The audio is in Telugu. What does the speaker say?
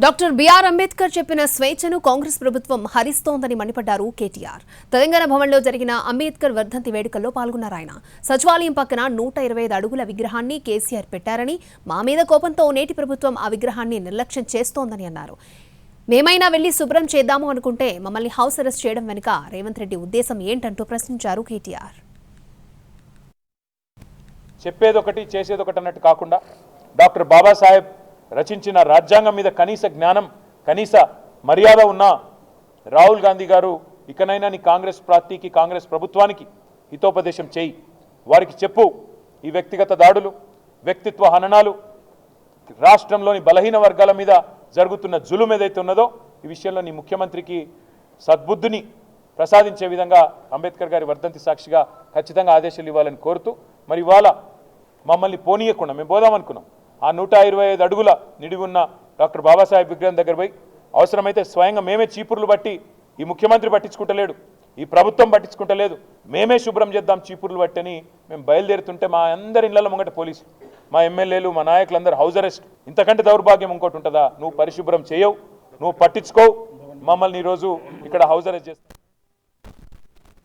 డాక్టర్ బిఆర్ అంబేద్కర్ చెప్పిన స్వేచ్ఛను కాంగ్రెస్ ప్రభుత్వం హరిస్తోందని మండిపడ్డారు కేటీఆర్. తెలంగాణ భవన్లో జరిగిన అంబేద్కర్ వర్ధంతి వేడుకల్లో పాల్గొన్నారు ఆయన. సచివాలయం పక్కన 125 అడుగుల విగ్రహాన్ని కేసీఆర్ పెట్టారని, మా మీద కోపంతో నేటి ప్రభుత్వం ఆ విగ్రహాన్ని నిర్లక్ష్యం చేస్తోందని అన్నారు. మేమైనా వెళ్లి శుభ్రం చేద్దాము అనుకుంటే మమ్మల్ని హౌస్ అరెస్ట్ చేయడం వెనుక రేవంత్ రెడ్డి ఉద్దేశం ఏంటంటూ ప్రశ్నించారు కేటీఆర్. చెప్పేదొకటి చేసేదొకటి అన్నట్టు కాకుండా డాక్టర్ బాబాసాహెబ్ రచించిన రాజ్యాంగం మీద కనీస జ్ఞానం, కనీస మర్యాద ఉన్న రాహుల్ గాంధీ గారు ఇకనైనా నీ కాంగ్రెస్ పార్టీకి, కాంగ్రెస్ ప్రభుత్వానికి హితోపదేశం చేయి. వారికి చెప్పు, ఈ వ్యక్తిగత దాడులు, వ్యక్తిత్వ హననాలు, రాష్ట్రంలోని బలహీన వర్గాల మీద జరుగుతున్న జులుం ఏదైతే ఉన్నదో ఈ విషయంలో నీ ముఖ్యమంత్రికి సద్బుద్ధిని ప్రసాదించే విధంగా అంబేద్కర్ గారి వర్ధంతి సాక్షిగా ఖచ్చితంగా ఆదేశాలు ఇవ్వాలని కోరుతూ, మరి ఇవాళ మమ్మల్ని పోనీయకుండా మేము పోదామనుకున్నాం. ఆ 125 అడుగుల నిడివి ఉన్న డాక్టర్ బాబాసాహెబ్ విగ్రహం దగ్గర పోయి అవసరమైతే స్వయంగా మేమే చీపుర్లు బట్టి, ఈ ముఖ్యమంత్రి పట్టించుకుంటలేడు, ఈ ప్రభుత్వం పట్టించుకుంటలేదు, మేమే శుభ్రం చేద్దాం చీపుర్లు బట్టని మేము బయలుదేరుతుంటే మా అందరి ఇళ్ల ముంగట పోలీసు, మా ఎమ్మెల్యేలు, మా నాయకులందరూ హౌస్ అరెస్ట్. ఇంతకంటే దౌర్భాగ్యం ఇంకోటి ఉంటుందా? నువ్వు పరిశుభ్రం చేయవు, నువ్వు పట్టించుకోవు, మమ్మల్ని ఈరోజు ఇక్కడ హౌస్ అరెస్ట్ చేస్తావు.